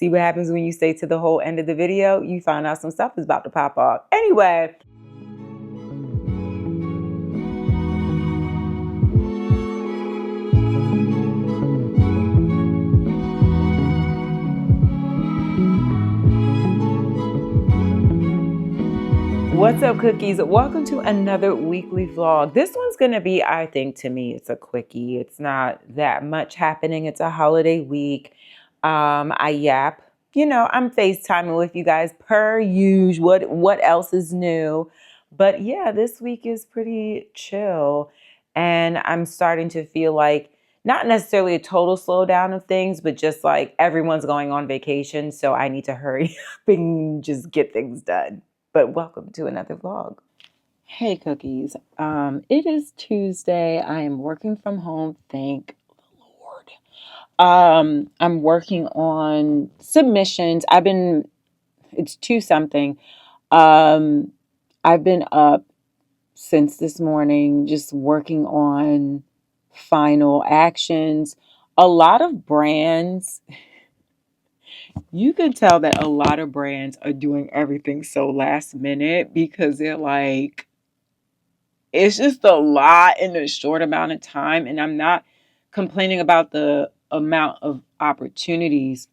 See what happens when you stay to the whole end of the video? You find out some stuff is about to pop off. Anyway. What's up, cookies? Welcome to another weekly vlog. This one's going to be, I think, to me, it's a quickie. It's not that much happening. It's a holiday week. I yap. I'm FaceTiming with you guys per usual. What else is new? But yeah, this week is pretty chill. And I'm starting to feel like not necessarily a total slowdown of things, but just like everyone's going on vacation. So I need to hurry up and just get things done. But welcome to another vlog. Hey, cookies. It is Tuesday. I am working from home. Thank the Lord. I'm working on submissions. It's 2 something. I've been up since this morning, just working on final actions. A lot of brands, you can tell that a lot of brands are doing everything so last minute because they're like, it's just a lot in a short amount of time. And I'm not complaining about the amount of opportunities.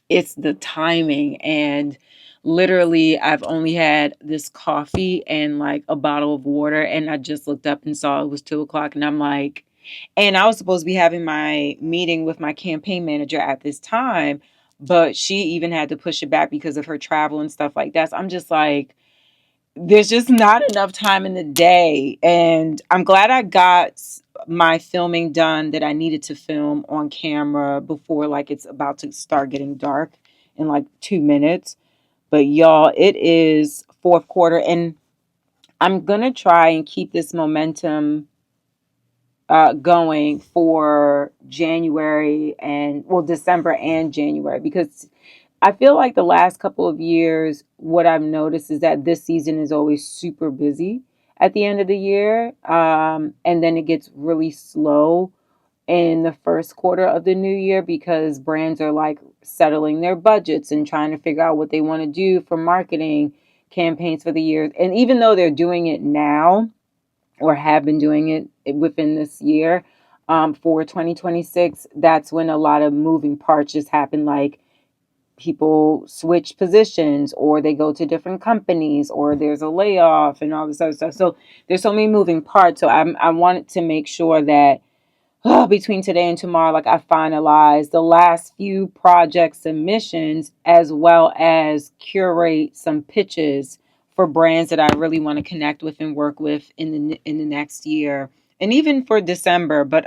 It's the timing. And literally, I've only had this coffee and like a bottle of water. And I just looked up and saw it was 2 o'clock. And I'm like, and I was supposed to be having my meeting with my campaign manager at this time, but she even had to push it back because of her travel and stuff like that. So I'm just like, there's just not enough time in the day. And I'm glad I got my filming done that I needed to film on camera before like it's about to start getting dark in like 2 minutes. But y'all, it is fourth quarter and I'm going to try and keep this momentum going for January and December and January, because I feel like the last couple of years, what I've noticed is that this season is always super busy at the end of the year. And then it gets really slow in the first quarter of the new year because brands are like settling their budgets and trying to figure out what they want to do for marketing campaigns for the year. And even though they're doing it now, or have been doing it within this year, for 2026, that's when a lot of moving parts just happen, like people switch positions or they go to different companies or there's a layoff and all this other stuff. So there's so many moving parts. So I wanted to make sure that between today and tomorrow, like I finalize the last few project submissions as well as curate some pitches for brands that I really want to connect with and work with in the next year and even for December. But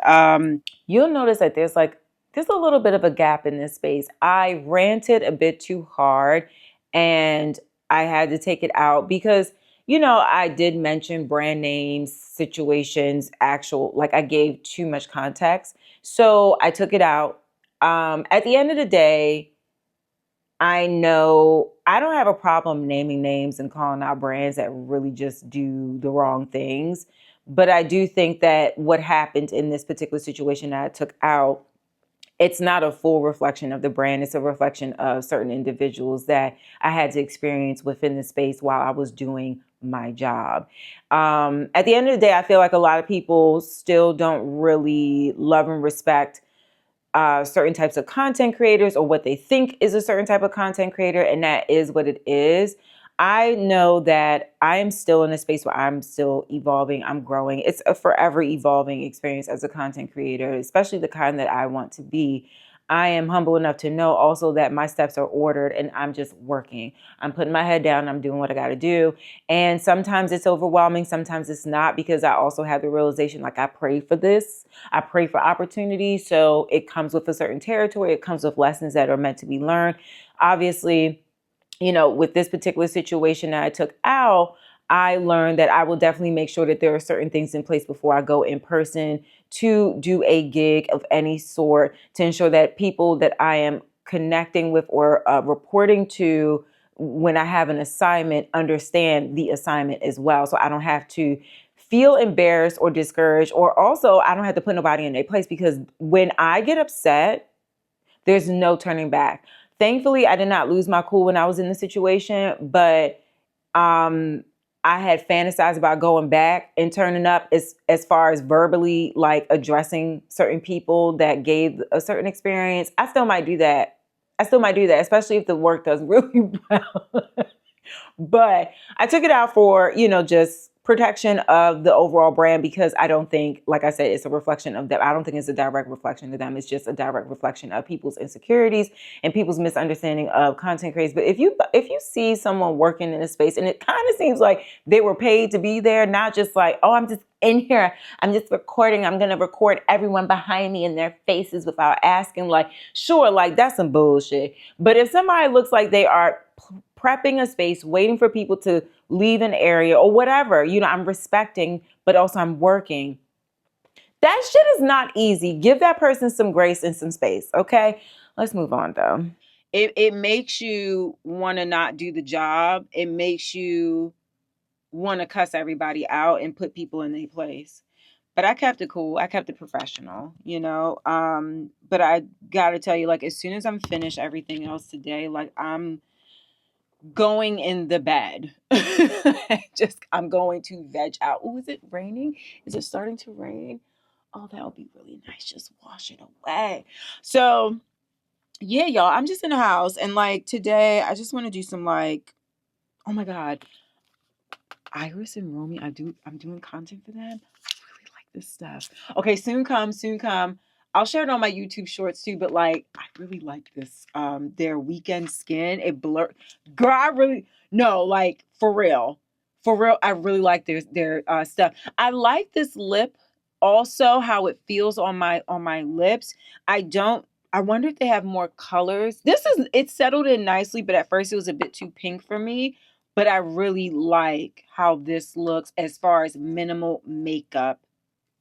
you'll notice that there's a little bit of a gap in this space. I ranted a bit too hard and I had to take it out because I did mention brand names, situations, like I gave too much context. So I took it out. At the end of the day, I know I don't have a problem naming names and calling out brands that really just do the wrong things. But I do think that what happened in this particular situation that I took out, it's not a full reflection of the brand. It's a reflection of certain individuals that I had to experience within the space while I was doing my job. At the end of the day, I feel like a lot of people still don't really love and respect certain types of content creators or what they think is a certain type of content creator, and that is what it is. I know that I am still in a space where I'm still evolving. I'm growing. It's a forever evolving experience as a content creator, especially the kind that I want to be. I am humble enough to know also that my steps are ordered and I'm just working. I'm putting my head down. I'm doing what I got to do. And sometimes it's overwhelming. Sometimes it's not, because I also have the realization, like, I pray for this. I pray for opportunity. So it comes with a certain territory. It comes with lessons that are meant to be learned. Obviously, with this particular situation that I took out, I learned that I will definitely make sure that there are certain things in place before I go in person to do a gig of any sort, to ensure that people that I am connecting with or reporting to when I have an assignment understand the assignment as well. So I don't have to feel embarrassed or discouraged, or also I don't have to put nobody in their place, because when I get upset, there's no turning back. Thankfully, I did not lose my cool when I was in the situation, but I had fantasized about going back and turning up as far as verbally like addressing certain people that gave a certain experience. I still might do that. Especially if the work does really well. But I took it out for, just protection of the overall brand, because I don't think, like I said, it's a reflection of them. I don't think it's a direct reflection of them. It's just a direct reflection of people's insecurities and people's misunderstanding of content creators. But if you see someone working in a space and it kind of seems like they were paid to be there, not just like, oh, I'm just in here, I'm just recording, I'm gonna record everyone behind me in their faces without asking, like, sure, like that's some bullshit. But if somebody looks like they are prepping a space, waiting for people to leave an area or whatever, I'm respecting, but also I'm working. That shit is not easy. Give that person some grace and some space, okay? Let's move on though. It makes you want to not do the job. It makes you want to cuss everybody out and put people in their place. But I kept it cool. I kept it professional, But I gotta tell you, like, as soon as I'm finished everything else today, like, I'm going in the bed. I'm going to veg out. Oh, is it raining? Is it starting to rain? Oh, that would be really nice. Just wash it away. So, yeah, y'all, I'm just in the house. And like today, I just want to do some like, oh my God, Iris and Romy. I'm doing content for them. I really like this stuff. Okay, soon come, soon come. I'll share it on my YouTube shorts too, but like I really like this. Their weekend skin. It blur. Girl, I really no, like for real. For real, I really like their stuff. I like this lip also, how it feels on my lips. I wonder if they have more colors. It's settled in nicely, but at first it was a bit too pink for me. But I really like how this looks as far as minimal makeup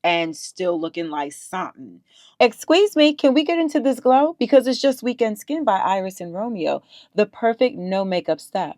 and still looking like something. Excuse me, can we get into this glow? Because it's just Weekend Skin by Iris and Romeo. The perfect no makeup step.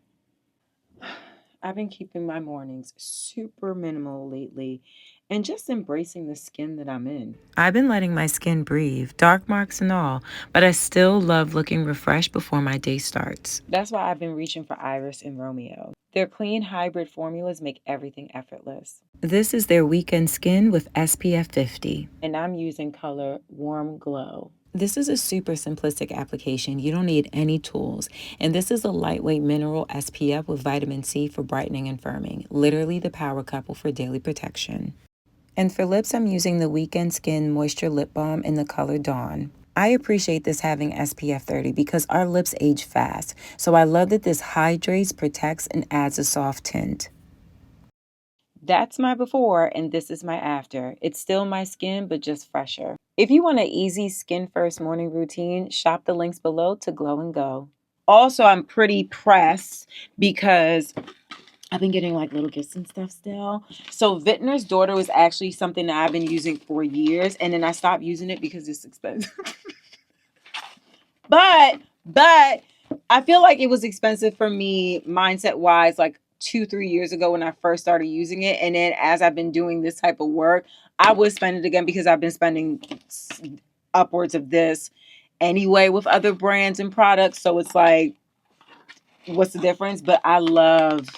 I've been keeping my mornings super minimal lately and just embracing the skin that I'm in. I've been letting my skin breathe, dark marks and all, but I still love looking refreshed before my day starts. That's why I've been reaching for Iris and Romeo. Their clean hybrid formulas make everything effortless. This is their Weekend Skin with SPF 50. And I'm using color Warm Glow. This is a super simplistic application. You don't need any tools. And this is a lightweight mineral SPF with vitamin C for brightening and firming. Literally the power couple for daily protection. And for lips, I'm using the Weekend Skin Moisture Lip Balm in the color Dawn. I appreciate this having SPF 30 because our lips age fast. So I love that this hydrates, protects, and adds a soft tint. That's my before, and this is my after. It's still my skin, but just fresher. If you want an easy skin first morning routine, shop the links below to Glow and Go. Also, I'm pretty pressed because I've been getting like little gifts and stuff still. So Vintner's Daughter was actually something that I've been using for years, and then I stopped using it because it's expensive. but I feel like it was expensive for me mindset wise, like 2-3 years ago when I first started using it. And then as I've been doing this type of work, I would spend it again because I've been spending upwards of this anyway with other brands and products. So it's like, what's the difference? But I love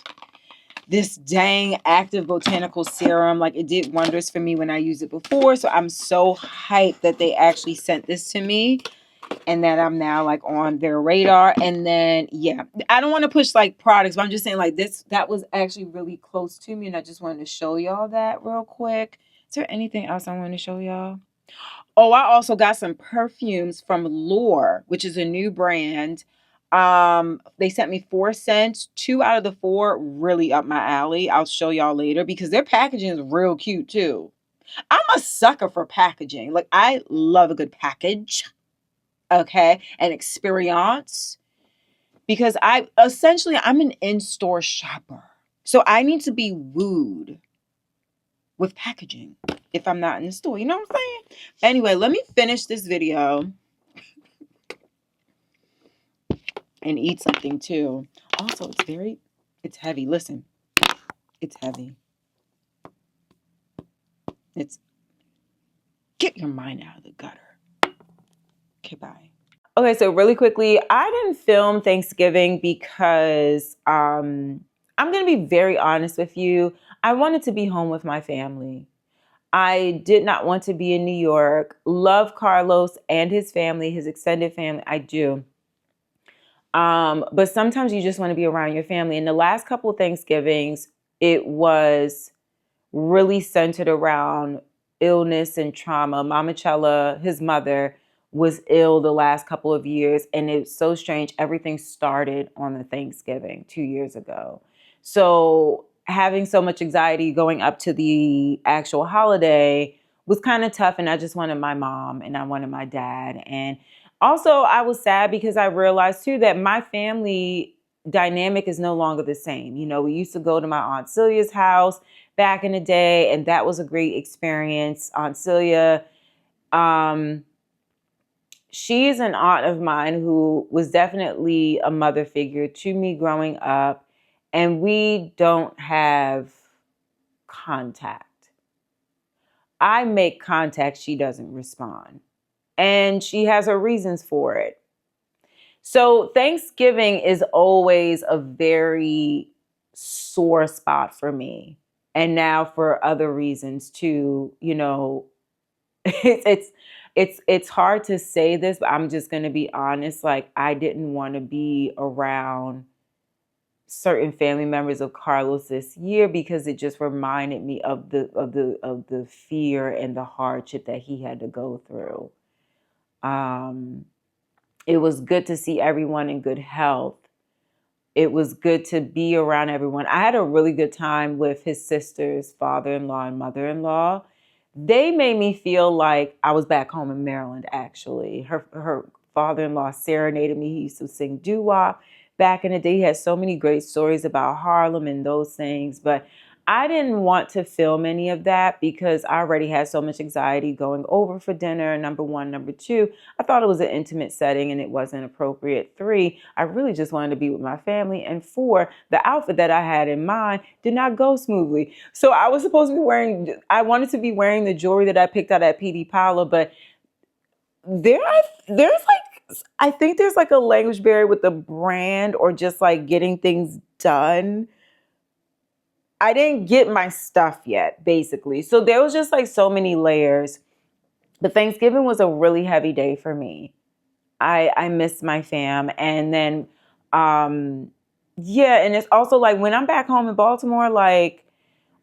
this dang active botanical serum. Like, it did wonders for me when I used it before. So I'm so hyped that they actually sent this to me and that I'm now like on their radar. And then, yeah, I don't want to push like products, but I'm just saying like that was actually really close to me. And I just wanted to show y'all that real quick. Is there anything else I want to show y'all? Oh, I also got some perfumes from Lure, which is a new brand. They sent me 4 scents. 2 out of the 4 really up my alley. I'll show y'all later because their packaging is real cute too. I'm a sucker for packaging. Like, I love a good package. Okay, an experience, because I'm an in-store shopper. So I need to be wooed with packaging if I'm not in the store. You know what I'm saying? Anyway, let me finish this video and eat something too. Also, it's heavy. Listen, it's heavy. Get your mind out of the gutter. Okay, bye. Okay, so really quickly, I didn't film Thanksgiving because I'm going to be very honest with you. I wanted to be home with my family. I did not want to be in New York. Love Carlos and his family, his extended family. I do. But sometimes you just want to be around your family. In the last couple of Thanksgivings, it was really centered around illness and trauma. Mama Chella, his mother, was ill the last couple of years, and it's so strange. Everything started on the Thanksgiving 2 years ago. So having so much anxiety going up to the actual holiday was kind of tough, and I just wanted my mom and I wanted my dad. And also I was sad because I realized too that my family dynamic is no longer the same. You know, we used to go to my Aunt Celia's house back in the day, and that was a great experience. Aunt Celia, um, she's an aunt of mine who was definitely a mother figure to me growing up, and we don't have contact. I make contact, she doesn't respond, and she has her reasons for it. So Thanksgiving is always a very sore spot for me. And now for other reasons too, you know, it's hard to say this, but I'm just going to be honest. Like, I didn't want to be around certain family members of Carlos this year because it just reminded me of the fear and the hardship that he had to go through. Um, it was good to see everyone in good health. It was good to be around everyone. I had a really good time with his sisters, father-in-law and mother-in-law. They made me feel like I was back home in Maryland, actually. Her father-in-law serenaded me. He used to sing doo-wop back in the day. He had so many great stories about Harlem and those things. But I didn't want to film any of that because I already had so much anxiety going over for dinner, number one. Number two, I thought it was an intimate setting and it wasn't appropriate. Three, I really just wanted to be with my family. And four, the outfit that I had in mind did not go smoothly. So I was supposed to be I wanted to be wearing the jewelry that I picked out at PD Paula, but there's like, I think there's like a language barrier with the brand or just like getting things done. I didn't get my stuff yet, basically. So there was just like so many layers. But Thanksgiving was a really heavy day for me. I miss my fam. And then yeah, and it's also like when I'm back home in Baltimore, like,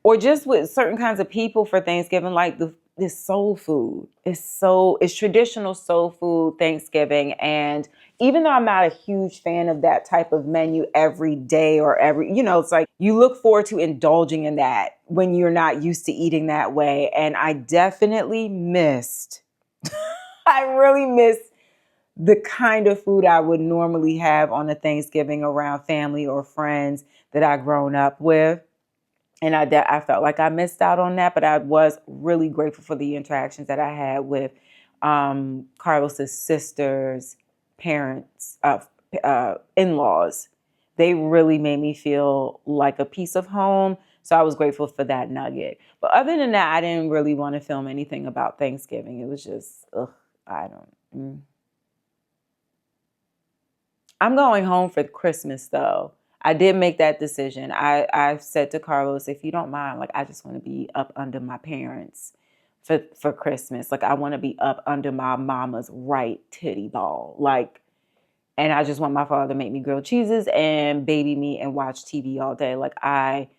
or just with certain kinds of people for Thanksgiving, like this soul food. It's traditional soul food Thanksgiving. And even though I'm not a huge fan of that type of menu every day or every, you know, it's like you look forward to indulging in that when you're not used to eating that way. And I definitely missed, I really missed the kind of food I would normally have on a Thanksgiving around family or friends that I grown up with. And I felt like I missed out on that, but I was really grateful for the interactions that I had with Carlos's sisters, parents, in-laws. They really made me feel like a piece of home. So I was grateful for that nugget. But other than that, I didn't really want to film anything about Thanksgiving. It was just, ugh, I don't. I'm going home for Christmas though. I did make that decision. I said to Carlos, if you don't mind, like I just want to be up under my parents for Christmas. Like I want to be up under my mama's right titty ball. Like, and I just want my father to make me grilled cheeses and baby me and watch TV all day. Like I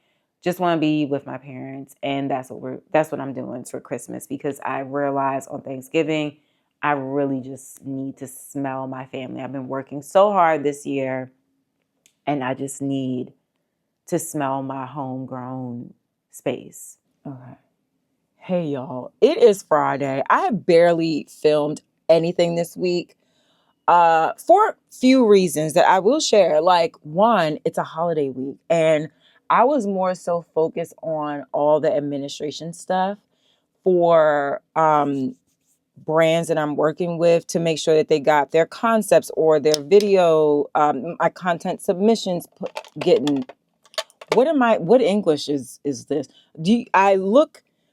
just want to be with my parents, and that's what I'm doing for Christmas because I realized on Thanksgiving I really just need to smell my family. I've been working so hard this year, and I just need to smell my homegrown space. Okay. Hey, y'all. It is Friday. I have barely filmed anything this week for a few reasons that I will share. Like, one, it's a holiday week, and I was more so focused on all the administration stuff for brands that I'm working with to make sure that they got their concepts or their video, my content submissions getting. What English is this?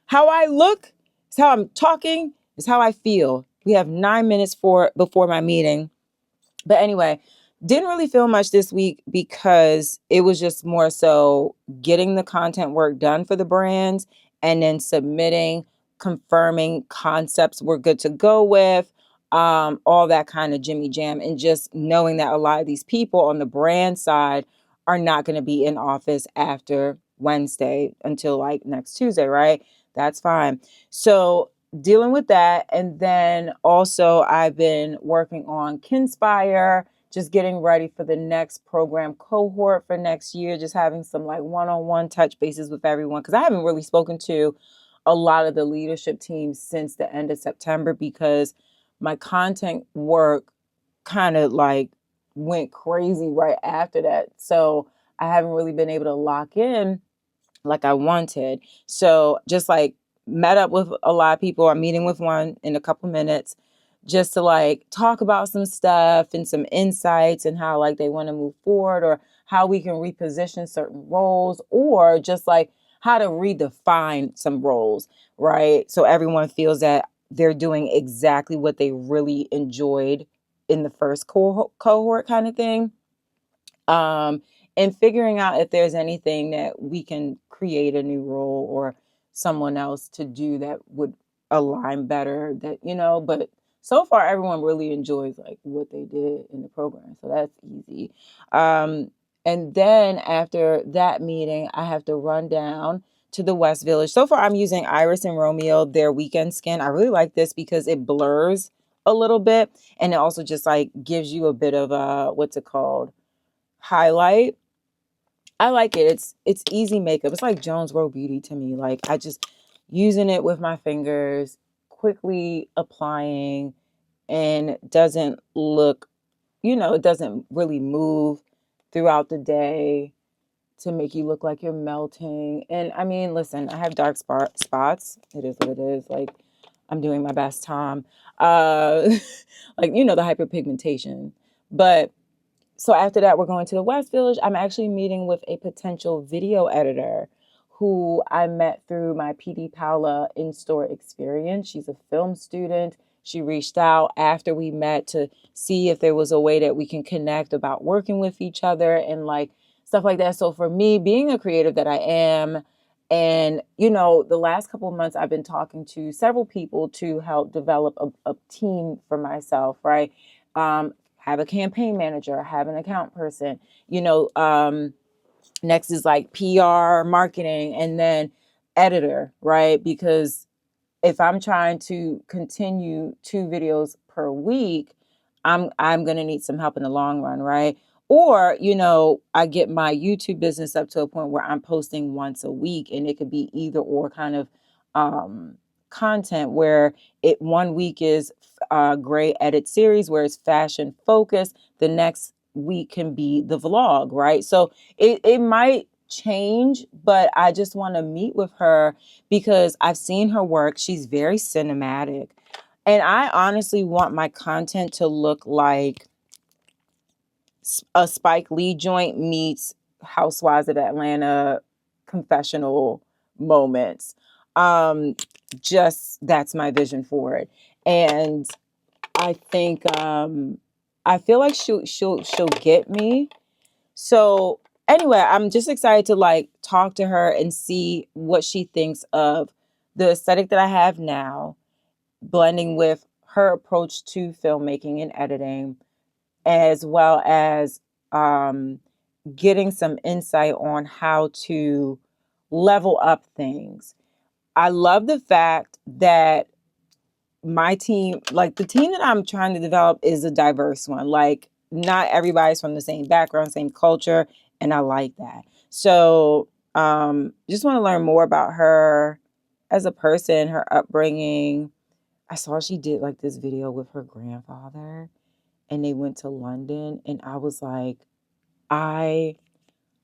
How I look is how I'm talking, is how I feel. We have 9 minutes before my meeting. But anyway, didn't really feel much this week because it was just more so getting the content work done for the brands and then submitting, confirming concepts we're good to go with, all that kind of jimmy jam, and just knowing that a lot of these people on the brand side are not going to be in office after Wednesday until like next Tuesday, right? That's fine. So dealing with that. And then also I've been working on Kinspire, just getting ready for the next program cohort for next year, just having some like one-on-one touch bases with everyone. Cause I haven't really spoken to a lot of the leadership teams since the end of September because my content work kind of like went crazy right after that. So I haven't really been able to lock in like I wanted. So just like met up with a lot of people. I'm meeting with one in a couple minutes just to like talk about some stuff and some insights and how like they want to move forward or how we can reposition certain roles or just like how to redefine some roles, right? So everyone feels that they're doing exactly what they really enjoyed in the first cohort kind of thing. um, and figuring out if there's anything that we can create a new role or someone else to do that would align better, that but so far everyone really enjoys like what they did in the program, so that's easy. um, and then after that meeting I have to run down to the West Village. So far I'm using Iris and Romeo, their weekend skin. I really like this because it blurs a little bit and it also just like gives you a bit of what's it called, highlight. I like it. It's easy makeup. It's like Jones Road Beauty to me. Like I just using it with my fingers, quickly applying, and doesn't look, it doesn't really move throughout the day to make you look like you're melting. And I mean, listen, I have dark spots. It is what it is. Like I'm doing my best, Tom. Like the hyperpigmentation, but so after that, we're going to the West Village. I'm actually meeting with a potential video editor who I met through my PD Paula in-store experience. She's a film student. She reached out after we met to see if there was a way that we can connect about working with each other and like stuff like that. So for me, being a creative that I am, and the last couple of months I've been talking to several people to help develop a team for myself, right? Have a campaign manager, have an account person, next is like PR, marketing, and then editor, right? Because if I'm trying to continue 2 videos per week, I'm going to need some help in the long run, right? Or, I get my YouTube business up to a point where I'm posting once a week, and it could be either or kind of content where it one week is a gray edit series where it's fashion focused. The next week can be the vlog, right? So it might change, but I just want to meet with her because I've seen her work. She's very cinematic. And I honestly want my content to look like a Spike Lee joint meets Housewives of Atlanta confessional moments. Um, just that's my vision for it. And I think I feel like she'll get me. So anyway, I'm just excited to like talk to her and see what she thinks of the aesthetic that I have now, blending with her approach to filmmaking and editing, as well as um, getting some insight on how to level up things. I love the fact that my team, like the team that I'm trying to develop, is a diverse one. Like, not everybody's from the same background, same culture, and I like that. So, just want to learn more about her as a person, her upbringing. I saw she did like this video with her grandfather, and they went to London, and I was like, I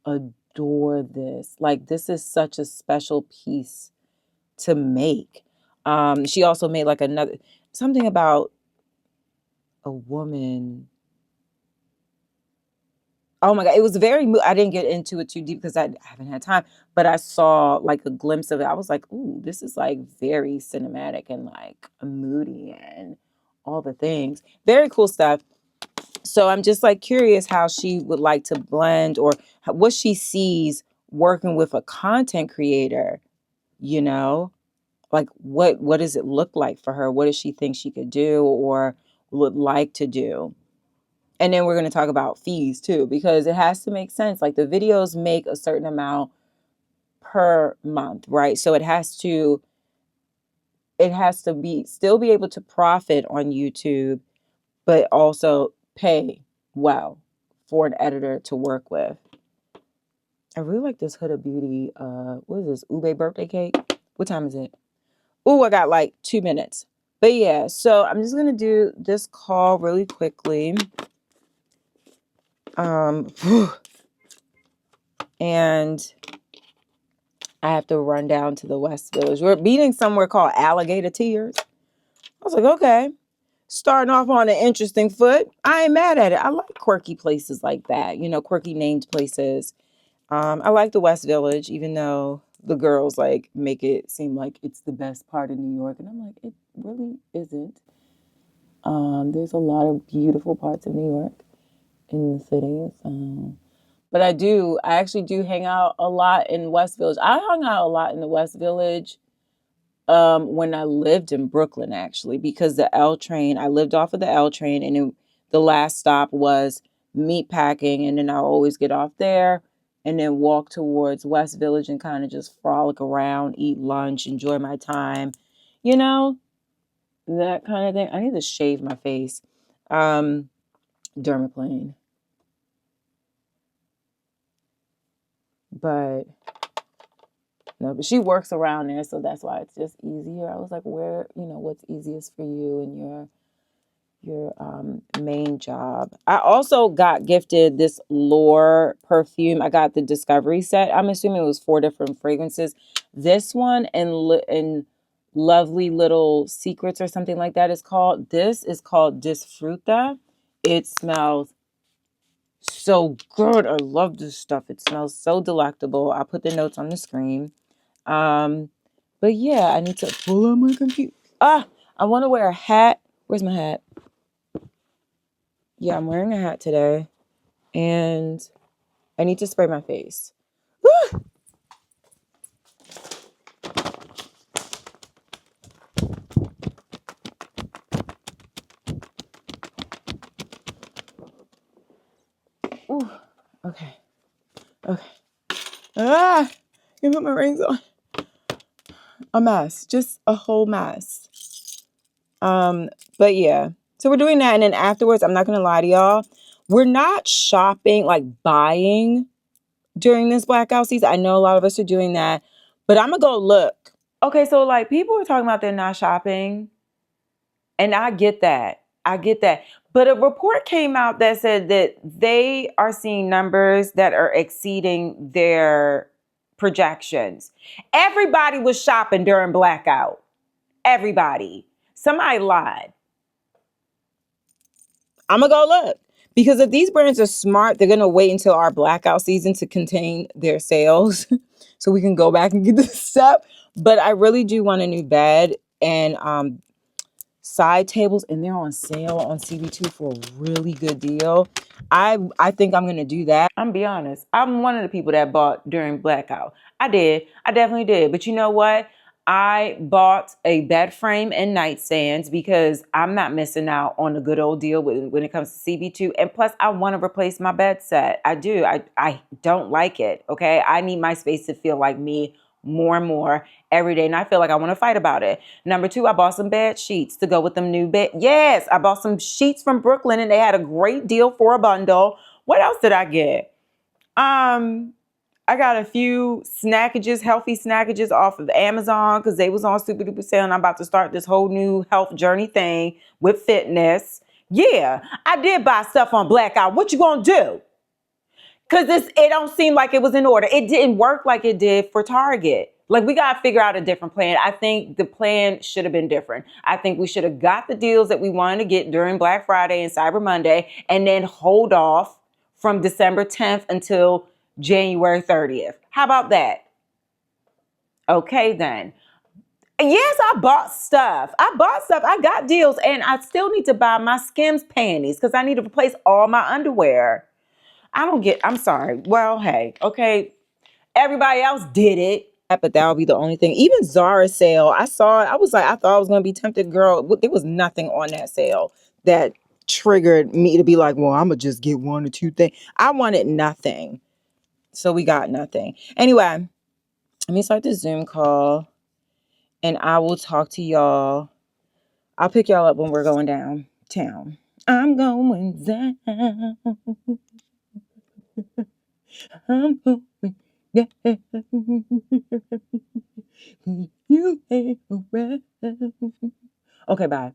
adore this. Like, this is such a special piece to make. She also made like another something about a woman. Oh my God, it was I didn't get into it too deep because I haven't had time, but I saw like a glimpse of it. I was like, ooh, this is like very cinematic and like moody and all the things. Very cool stuff. So I'm just like curious how she would like to blend, or what she sees working with a content creator, you know? Like what does it look like for her? What does she think she could do or would like to do? And then we're going to talk about fees too, because it has to make sense. Like the videos make a certain amount per month, right? So it has to be still be able to profit on YouTube, but also pay well for an editor to work with. I really like this Huda Beauty. What is this? Ube birthday cake? What time is it? Oh, I got like 2 minutes. But yeah, so I'm just gonna do this call really quickly. And I have to run down to the West Village. We're meeting somewhere called Alligator Tears. I was like, okay. Starting off on an interesting foot. I ain't mad at it. I like quirky places like that, quirky named places. I like the West Village, even though the girls like make it seem like it's the best part of New York. And I'm like, it really isn't. There's a lot of beautiful parts of New York in the city. But I actually do hang out a lot in West Village. I hung out a lot in the West Village when I lived in Brooklyn, actually, because I lived off of the L train, and the last stop was Meatpacking, and then I always get off there and then walk towards West Village and kind of just frolic around, eat lunch, enjoy my time, you know, that kind of thing. I need to shave my face. Dermaplane. But no, but she works around there, so that's why it's just easier. I was like, what's easiest for you and your main job. I also got gifted this Lore perfume. I got the Discovery set. I'm assuming it was 4 different fragrances. This one and Lovely Little Secrets or something like that is called. This is called Disfruta. It smells so good. I love this stuff. It smells so delectable. I'll put the notes on the screen. But yeah, I need to pull out my computer. I want to wear a hat. Where's my hat? Yeah, I'm wearing a hat today. And I need to spray my face. Woo! Ooh. Okay. You put my rings on. A mess. Just a whole mess. But yeah. So we're doing that, and then afterwards, I'm not gonna lie to y'all, we're not shopping, like buying during this blackout season. I know a lot of us are doing that, but I'm gonna go look. Okay, so like people are talking about they're not shopping, and I get that. But a report came out that said that they are seeing numbers that are exceeding their projections. Everybody was shopping during blackout. Everybody. Somebody lied. I'm going to go look. Because if these brands are smart, they're going to wait until our blackout season to contain their sales so we can go back and get this stuff. But I really do want a new bed and side tables, and they're on sale on CB2 for a really good deal. I think I'm going to do that. I'm be honest. I'm one of the people that bought during blackout. I did. I definitely did. But you know what? I bought a bed frame and nightstands because I'm not missing out on a good old deal when it comes to CB2. And plus, I want to replace my bed set. I do. I don't like it. Okay. I need my space to feel like me more and more every day. And I feel like I want to fight about it. Number 2, I bought some bed sheets to go with them new bed. Yes, I bought some sheets from Brooklyn and they had a great deal for a bundle. What else did I get? I got a few snackages, healthy snackages off of Amazon because they was on super duper sale. And I'm about to start this whole new health journey thing with fitness. Yeah, I did buy stuff on blackout. What you gonna do? Because it don't seem like it was in order. It didn't work like it did for Target. Like, we got to figure out a different plan. I think the plan should have been different. I think we should have got the deals that we wanted to get during Black Friday and Cyber Monday and then hold off from December 10th until January 30th. How about that? Okay, then. Yes, I bought stuff. I got deals, and I still need to buy my Skims panties because I need to replace all my underwear. I'm sorry. Well, hey, okay. Everybody else did it. But that'll be the only thing. Even Zara sale, I saw it. I was like, I thought I was going to be tempted. Girl, there was nothing on that sale that triggered me to be like, well, I'm going to just get one or two things. I wanted nothing. So we got nothing. Anyway, let me start the Zoom call and I will talk to y'all. I'll pick y'all up when we're going downtown. I'm going down. I'm going down. You ain't around. Okay, bye.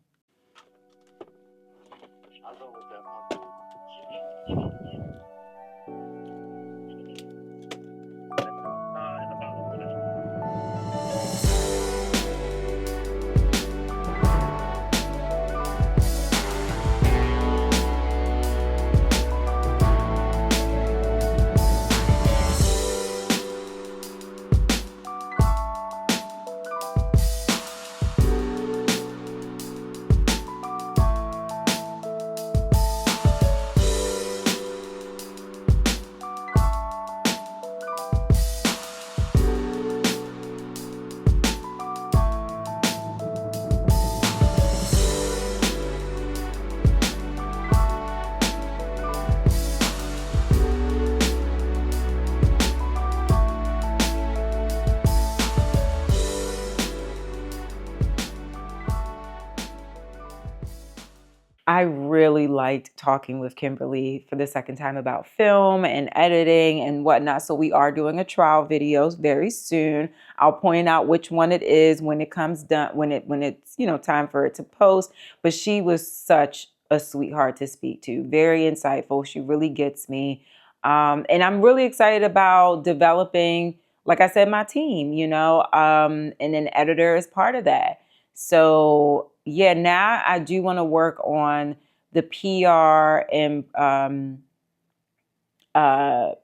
I really liked talking with Kimberly for the second time about film and editing and whatnot. So we are doing a trial video very soon. I'll point out which one it is when it comes done, when it's, time for it to post. But she was such a sweetheart to speak to, very insightful. She really gets me. And I'm really excited about developing, like I said, my team, and an editor is part of that. So yeah, now I do want to work on the PR and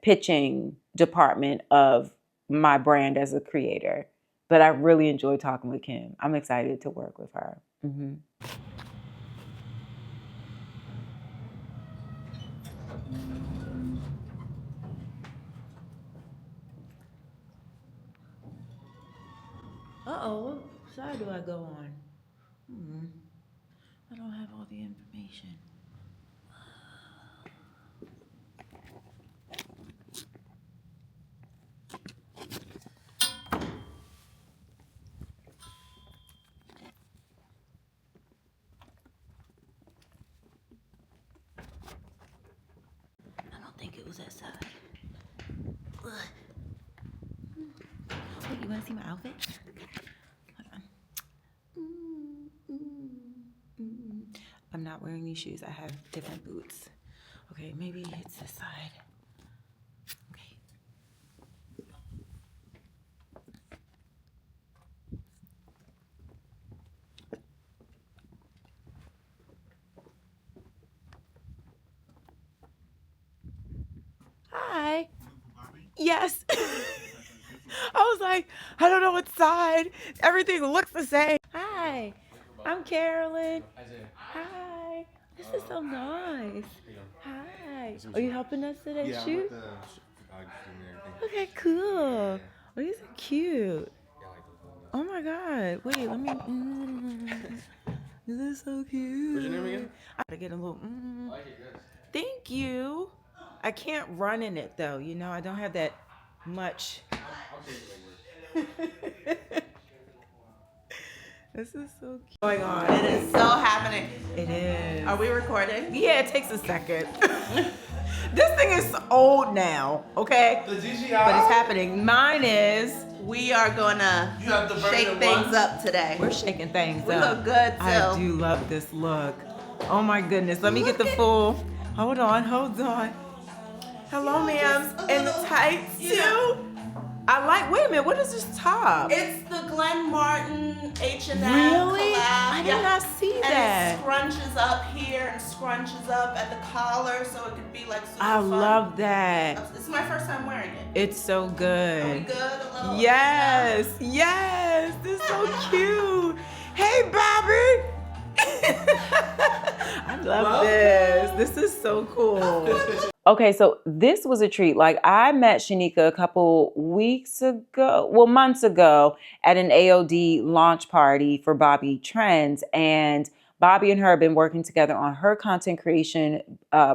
pitching department of my brand as a creator. But I really enjoy talking with Kim. I'm excited to work with her. Mm-hmm. Uh-oh, what side do I go on? I don't have all the information. I don't think it was that side. Ugh. Wait, you want to see my outfit? I'm not wearing these shoes. I have different boots. Okay, maybe it's this side. Okay. Hi. Yes. I was like, I don't know what side. Everything looks the same. Hi. I'm Carolyn. Hi. This is so nice. Hi. Are you helping us today shoot? Okay, cool. Oh, these are cute. Oh my god. Wait, let me. This is so cute. What's your name again? I gotta get a little. Thank you. I can't run in it though. I don't have that much. This is so cute. Going on. It is so happening. It is. Are we recording? Yeah, it takes a second. This thing is old now, okay? The GGI? But it's happening. Mine is. We are gonna shake things up today. We're shaking things we up. Look good too. I do love this look. Oh my goodness. Let me get the full. Hold on. Hello, ma'am. And the tights too. Wait a minute, what is this top? It's the Glen Martin H&M Really? collab. I did not see that. And it scrunches up here and scrunches up at the collar so it could be like super fun. Love that. This is my first time wearing it. It's so good. Are we good? Yes. This is so cute. Hey, Bobby. I love this. This is so cool. Okay, so this was a treat. Like, I met Shanika a couple months ago at an AOD launch party for Bobby Trends. And Bobby and her have been working together on her content creation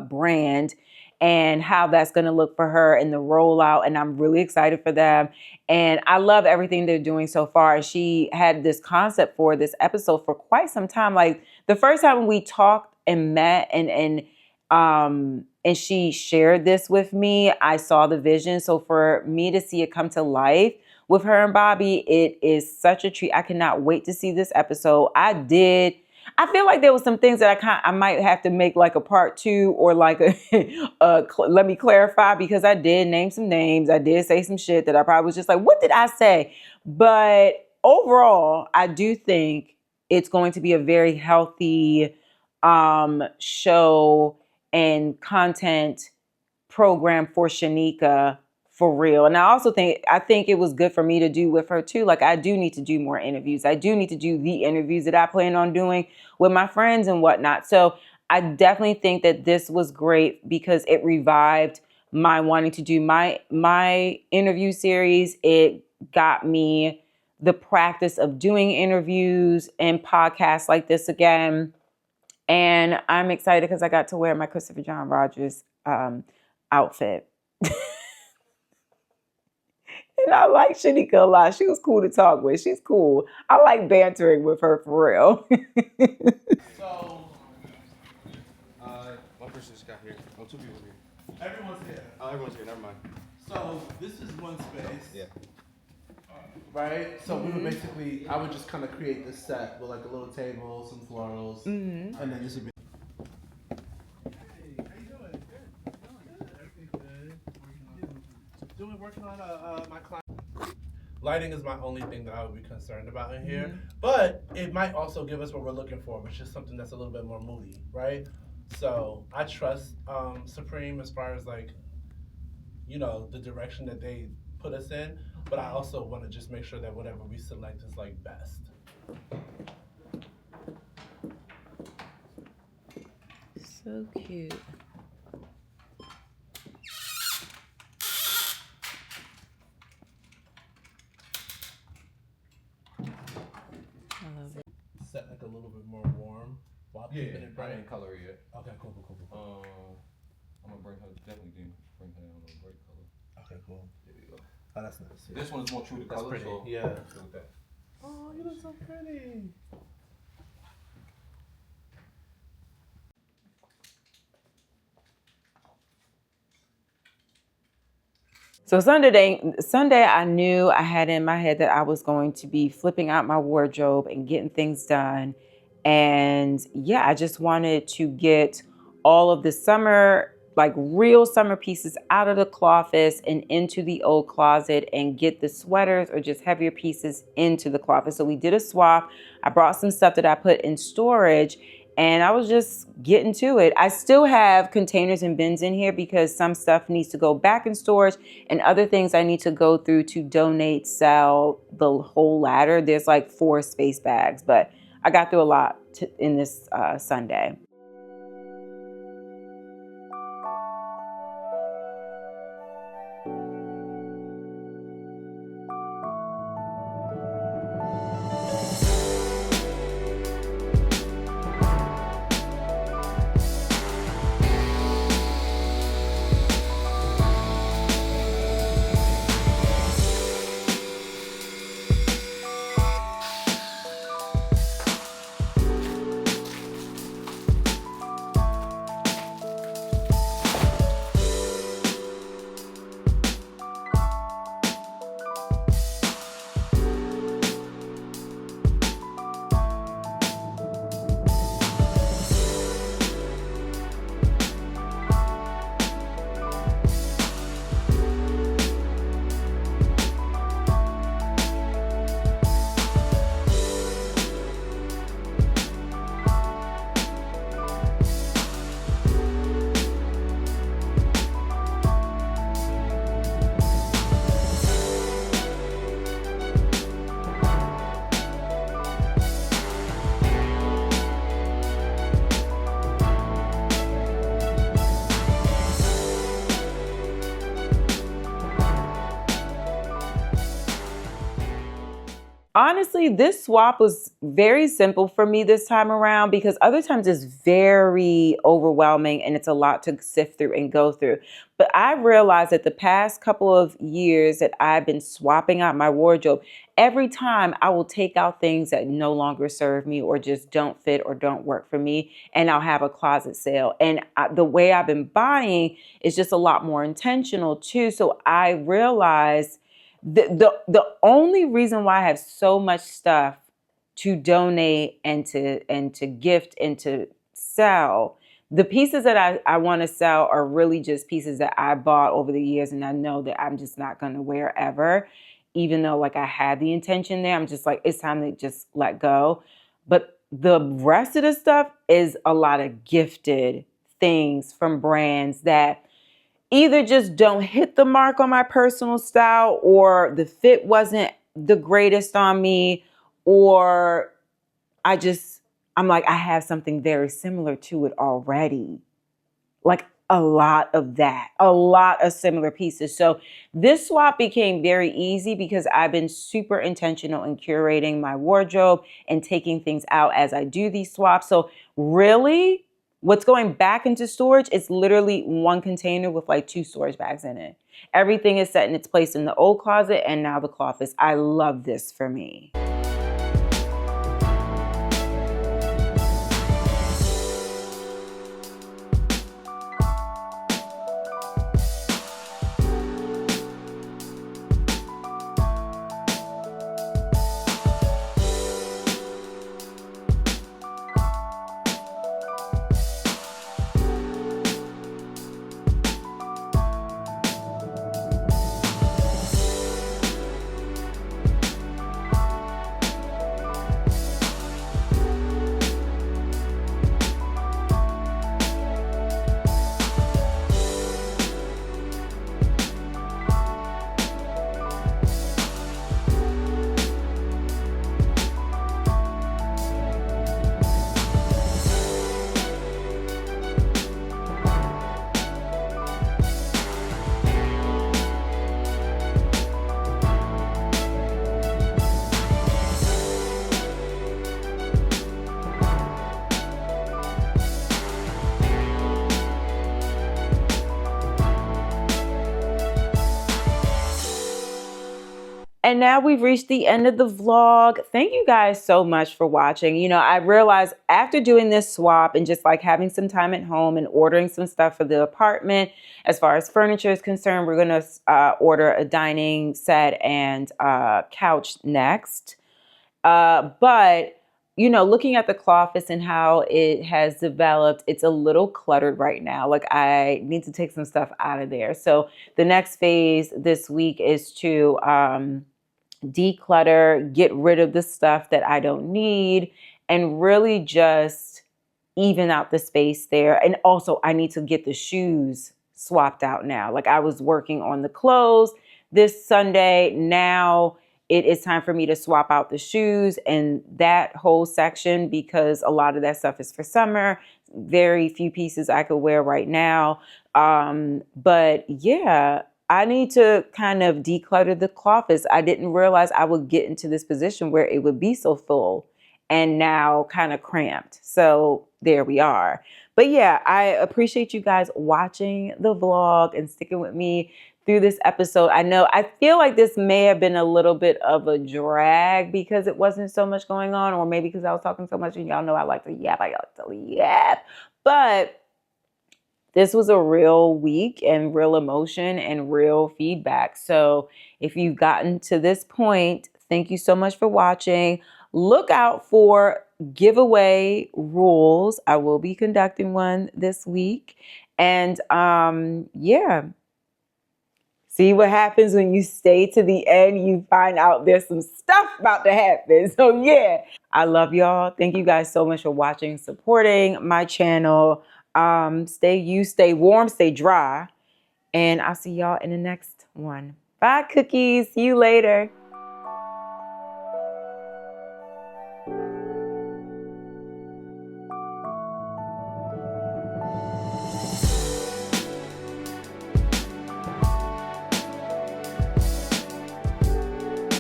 brand and how that's going to look for her in the rollout. And I'm really excited for them. And I love everything they're doing so far. She had this concept for this episode for quite some time. Like, the first time we talked and met and she shared this with me, I saw the vision. So for me to see it come to life with her and Bobby, it is such a treat. I cannot wait to see this episode. I feel like there was some things that I might have to make like a part 2 or like let me clarify, because I did name some names. I did say some shit that I probably was just like, what did I say? But overall, I do think it's going to be a very healthy show and content program for Shanika, for real. And I think it was good for me to do with her too. Like, I do need to do more interviews. I do need to do the interviews that I plan on doing with my friends and whatnot. So I definitely think that this was great because it revived my wanting to do my interview series. It got me the practice of doing interviews and podcasts like this again. And I'm excited because I got to wear my Christopher John Rogers outfit. And I like Shanika a lot. She was cool to talk with. She's cool. I like bantering with her for real. So, one person just got here. Oh, 2 people here. everyone's here. Oh, everyone's here. Never mind. So, this is one space. Yeah. Right? So, we would basically, I would just kind of create this set with like a little table, some florals, and then this would be. Hey, how you doing? Good. Everything good. Working on my client. Lighting is my only thing that I would be concerned about in here, but it might also give us what we're looking for, which is something that's a little bit more moody, right? So I trust Supreme as far as like, you know, the direction that they put us in, but I also want to just make sure that whatever we select is like best. So cute. Set like a little bit more warm while keeping it bright. I didn't color it yet. Okay, cool. I'm gonna definitely bring her down a bright color. Okay, cool. There we go. Oh, that's nice. Yeah. This one is more true to That's color. pretty. So Yeah. let's go with that. Oh, you look so pretty. So Sunday, I knew I had in my head that I was going to be flipping out my wardrobe and getting things done. And yeah, I just wanted to get all of the summer, like real summer pieces out of the closet and into the old closet and get the sweaters or just heavier pieces into the closet. So we did a swap. I brought some stuff that I put in storage and I was just getting to it. I still have containers and bins in here because some stuff needs to go back in storage and other things I need to go through to donate, sell the whole ladder. There's like 4 space bags, but I got through a lot in this Sunday. Honestly, this swap was very simple for me this time around because other times it's very overwhelming and it's a lot to sift through and go through. But I realized that the past couple of years that I've been swapping out my wardrobe, every time I will take out things that no longer serve me or just don't fit or don't work for me, and I'll have a closet sale. And the way I've been buying is just a lot more intentional too. So I realized the only reason why I have so much stuff to donate and to gift and to sell, the pieces that I want to sell are really just pieces that I bought over the years and I know that I'm just not going to wear ever, even though like I had the intention there. I'm just like, it's time to just let go. But the rest of the stuff is a lot of gifted things from brands that either just don't hit the mark on my personal style, or the fit wasn't the greatest on me, or I just, I'm like, I have something very similar to it already. Like a lot of that, a lot of similar pieces. So this swap became very easy because I've been super intentional in curating my wardrobe and taking things out as I do these swaps. So really, what's going back into storage is literally one container with like 2 storage bags in it. Everything is set in its place in the old closet and now the closet. I love this for me. And now we've reached the end of the vlog. Thank you guys so much for watching. You know, I realized after doing this swap and just like having some time at home and ordering some stuff for the apartment, as far as furniture is concerned, we're going to order a dining set and couch next. But, you know, looking at the closet and how it has developed, it's a little cluttered right now. Like I need to take some stuff out of there. So the next phase this week is to declutter, get rid of the stuff that I don't need, and really just even out the space there. And also I need to get the shoes swapped out now. Like I was working on the clothes this Sunday. Now it is time for me to swap out the shoes and that whole section because a lot of that stuff is for summer. Very few pieces I could wear right now. But yeah, I need to kind of declutter the closet. I didn't realize I would get into this position where it would be so full and now kind of cramped. So there we are. But yeah, I appreciate you guys watching the vlog and sticking with me through this episode. I feel like this may have been a little bit of a drag because it wasn't so much going on, or maybe because I was talking so much and y'all know I like to yap. But this was a real week and real emotion and real feedback. So if you've gotten to this point, thank you so much for watching. Look out for giveaway rules. I will be conducting one this week. And yeah, see what happens when you stay to the end. You find out there's some stuff about to happen. So yeah, I love y'all. Thank you guys so much for watching, supporting my channel. Stay warm, stay dry, and I'll see y'all in the next one. Bye, cookies. See you later.